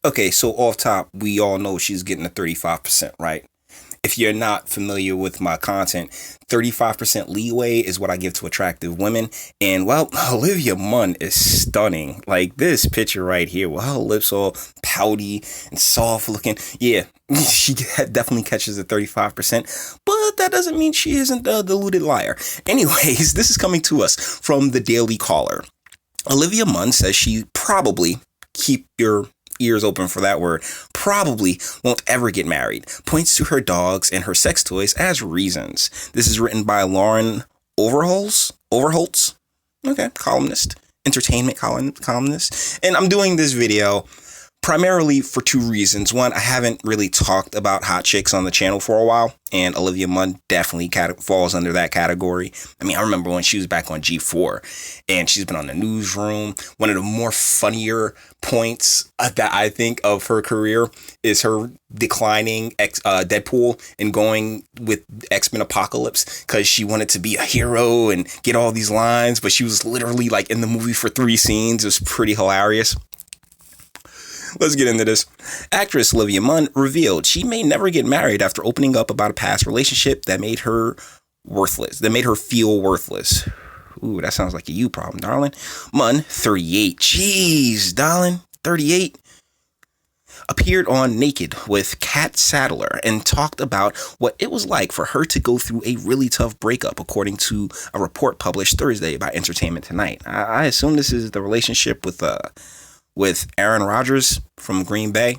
Okay, so off top, we all know she's getting a 35%, right? If you're not familiar with my content, 35% leeway is what I give to attractive women. And well, Olivia Munn is stunning. Like this picture right here with her lips all pouty and soft looking. Yeah, she definitely catches the 35%, but that doesn't mean she isn't a deluded liar. Anyways, this is coming to us from the Daily Caller. Olivia Munn says she probably, keep your ears open for that word, probably won't ever get married, points to her dogs and her sex toys as reasons. This is written by Lauren Overholtz, okay, columnist, entertainment columnist. And I'm doing this video primarily for two reasons. One, I haven't really talked about hot chicks on the channel for a while, and Olivia Munn definitely falls under that category. I mean, I remember when she was back on G4, and she's been on the Newsroom. One of the more funnier points that I think of her career is her declining Deadpool and going with X-Men Apocalypse because she wanted to be a hero and get all these lines, but she was literally like in the movie for 3 scenes. It was pretty hilarious. Let's get into this. Actress Olivia Munn revealed she may never get married after opening up about a past relationship that made her worthless, that made her feel worthless. Ooh, that sounds like a you problem, darling. Munn, 38. Jeez, darling, 38. Appeared on Naked with Kat Sadler and talked about what it was like for her to go through a really tough breakup, according to a report published Thursday by Entertainment Tonight. I assume this is the relationship with Aaron Rodgers from Green Bay,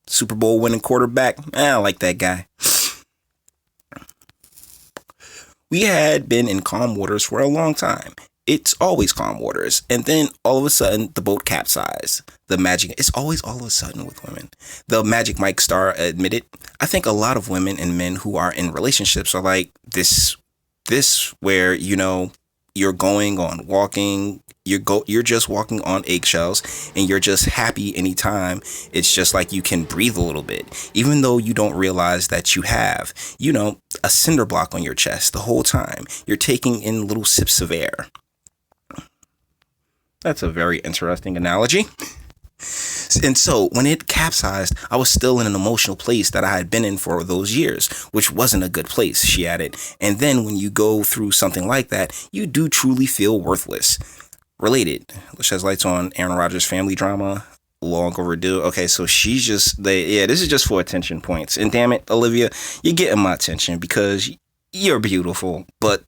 Super Bowl winning quarterback. I like that guy. We had been in calm waters for a long time. It's always calm waters. And then all of a sudden, the boat capsized. The magic, it's always all of a sudden with women. The Magic Mike star admitted, I think a lot of women and men who are in relationships are like this where, you know, you're going on walking, you're just walking on eggshells, and you're just happy anytime. It's just like you can breathe a little bit, even though you don't realize that you have, you know, a cinder block on your chest the whole time. You're taking in little sips of air. That's a very interesting analogy. And so when it capsized, I was still in an emotional place that I had been in for those years, which wasn't a good place, she added. And then when you go through something like that, you do truly feel worthless. Related, which has lights on Aaron Rodgers' family drama. Long overdue. Okay, so she's just, this is just for attention points. And damn it, Olivia, you're getting my attention because you're beautiful, but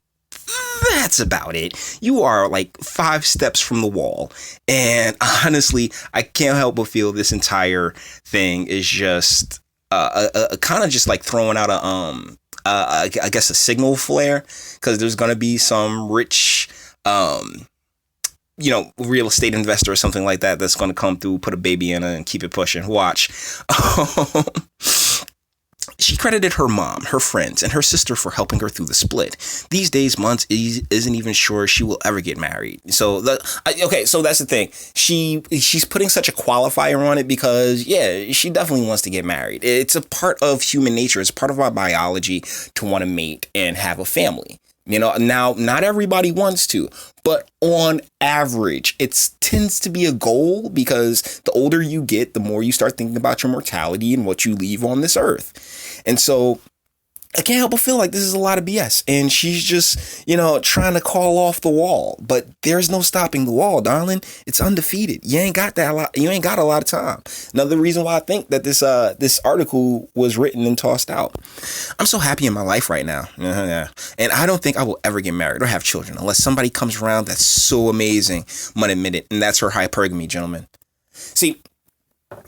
that's about it. You are like 5 steps from the wall. And honestly, I can't help but feel this entire thing is just a kind of just like throwing out I guess a signal flare, because there's going to be some rich, you know, real estate investor or something like that that's going to come through, put a baby in it and keep it pushing. Watch. She credited her mom, her friends, and her sister for helping her through the split. These days, Munn isn't even sure she will ever get married. So, so that's the thing. She's putting such a qualifier on it because, yeah, she definitely wants to get married. It's a part of human nature. It's part of our biology to want to mate and have a family. You know, now, not everybody wants to, but on average, it tends to be a goal because the older you get, the more you start thinking about your mortality and what you leave on this earth. And so I can't help but feel like this is a lot of BS. And she's just, you know, trying to call off the wall. But there's no stopping the wall, darling. It's undefeated. You ain't got a lot of time. Another reason why I think that this article was written and tossed out. I'm so happy in my life right now. And I don't think I will ever get married or have children unless somebody comes around that's so amazing. Munn admitted. And that's her hypergamy, gentlemen. See,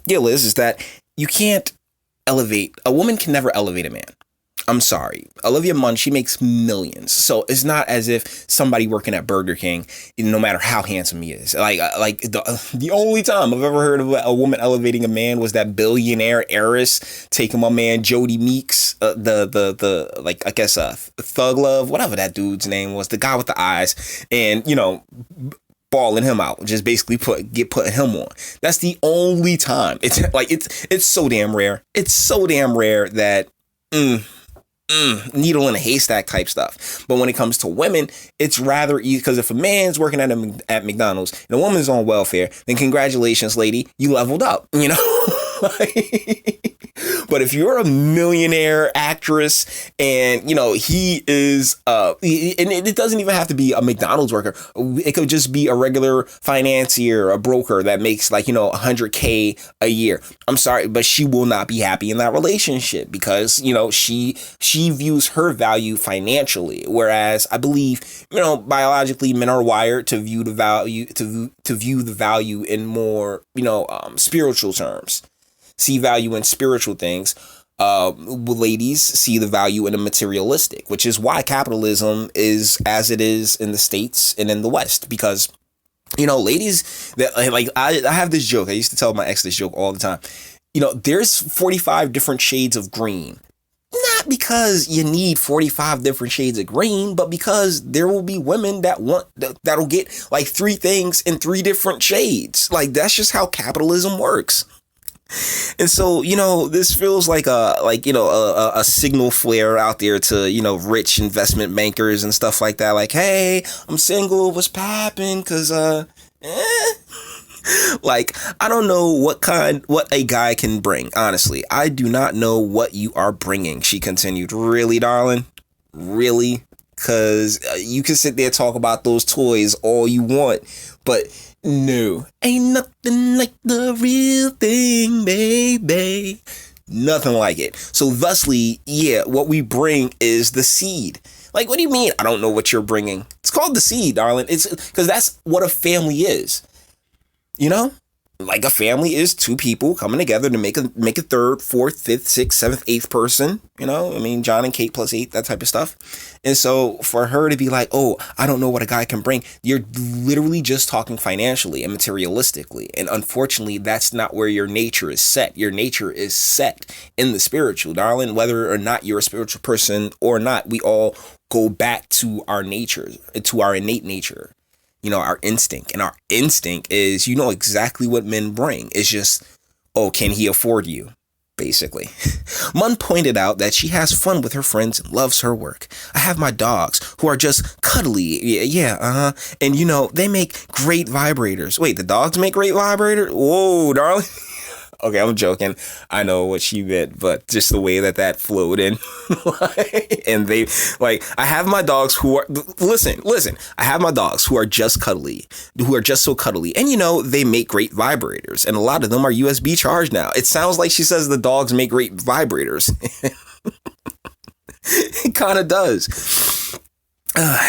deal is that you can't elevate. A woman can never elevate a man. I'm sorry. Olivia Munn, she makes millions. So it's not as if somebody working at Burger King, no matter how handsome he is. Like the only time I've ever heard of a woman elevating a man was that billionaire heiress taking my man Jody Meeks, Thug Love, whatever that dude's name was, the guy with the eyes, and, you know, balling him out, just basically putting him on. That's the only time. It's so damn rare. It's so damn rare that needle in a haystack type stuff. But when it comes to women, it's rather easy, because if a man's working at McDonald's and a woman's on welfare, then congratulations, lady, you leveled up, you know. But if you're a millionaire actress and, he is, and it doesn't even have to be a McDonald's worker. It could just be a regular financier, a broker that makes 100K a year. I'm sorry, but she will not be happy in that relationship because, she views her value financially. Whereas I believe, biologically men are wired to view the value, to view the value in more, spiritual terms. See value in spiritual things. Ladies see the value in the materialistic, which is why capitalism is as it is in the States and in the West. Because, ladies that I have this joke. I used to tell my ex this joke all the time. There's 45 different shades of green. Not because you need 45 different shades of green, but because there will be women that'll get 3 things in 3 different shades. That's just how capitalism works. And so, this feels like a signal flare out there to, rich investment bankers and stuff like that. Hey, I'm single, what's poppin'? Cause, I don't know what a guy can bring. Honestly, I do not know what you are bringing. She continued. Really, darling? Really? Cause you can sit there and talk about those toys all you want, but no, ain't nothing like the real thing, baby. Nothing like it. So thusly, what we bring is the seed. What do you mean? I don't know what you're bringing. It's called the seed, darling. It's because that's what a family is. A family is 2 people coming together to make a 3rd, 4th, 5th, 6th, 7th, 8th person. John and Kate plus 8, that type of stuff. And so for her to be like, oh, I don't know what a guy can bring. You're literally just talking financially and materialistically. And unfortunately, that's not where your nature is set. Your nature is set in the spiritual, darling. Whether or not you're a spiritual person or not, we all go back to our nature, to our innate nature. Our instinct. And our instinct is, exactly what men bring. It's just, oh, can he afford you? Basically. Munn pointed out that she has fun with her friends and loves her work. I have my dogs who are just cuddly. And, they make great vibrators. Wait, the dogs make great vibrators? Whoa, darling. Okay, I'm joking. I know what she meant, but just the way that flowed in. And they, I have my dogs who are, listen, I have my dogs who are just cuddly, who are just so cuddly. And, they make great vibrators. And a lot of them are USB charged now. It sounds like she says the dogs make great vibrators. It kind of does.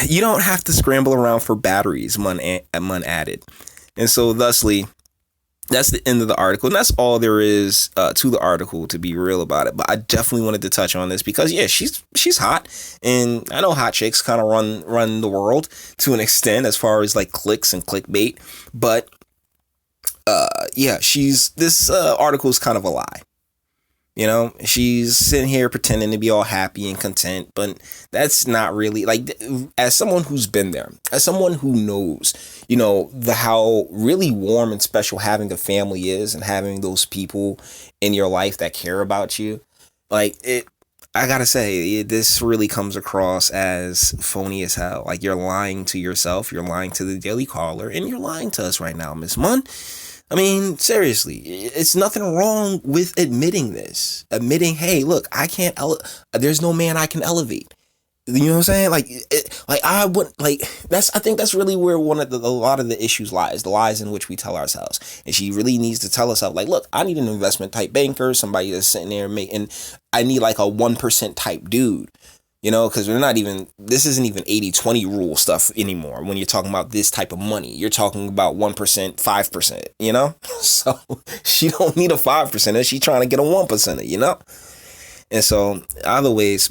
You don't have to scramble around for batteries, Munn added. And so thusly, that's the end of the article. And that's all there is to the article, to be real about it. But I definitely wanted to touch on this because, she's hot. And I know hot chicks kind of run the world to an extent as far as clicks and clickbait. But this article is kind of a lie. She's sitting here pretending to be all happy and content, but that's not really as someone who's been there, as someone who knows, how really warm and special having a family is and having those people in your life that care about you. I gotta say, this really comes across as phony as hell. You're lying to yourself, you're lying to the Daily Caller, and you're lying to us right now, Miss Munn. I mean, seriously, it's nothing wrong with admitting this. Admitting, hey, look, I can't, there's no man I can elevate. You know what I'm saying? I think that's really where a lot of the issues lies, the lies in which we tell ourselves. And she really needs to tell herself, look, I need an investment type banker, somebody that's sitting there making, I need a 1% type dude. Because this isn't even 80-20 rule stuff anymore. When you're talking about this type of money, you're talking about 1%, 5%, So she don't need a 5%. She's trying to get a 1%, And so either ways,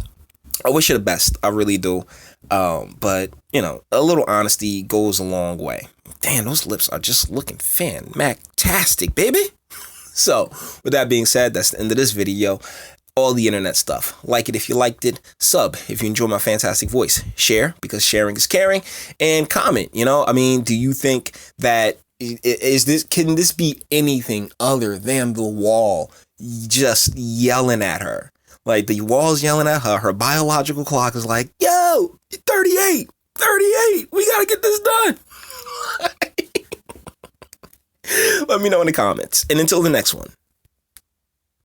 I wish her the best. I really do. But, a little honesty goes a long way. Damn, those lips are just looking fantastic, baby. So with that being said, that's the end of this video. All the internet stuff. Like it if you liked it. Sub if you enjoy my fantastic voice. Share because sharing is caring. And comment. Do you think that can this be anything other than the wall just yelling at her? The wall's yelling at her. Her biological clock is like, yo, 38, we gotta get this done. Let me know in the comments. And until the next one.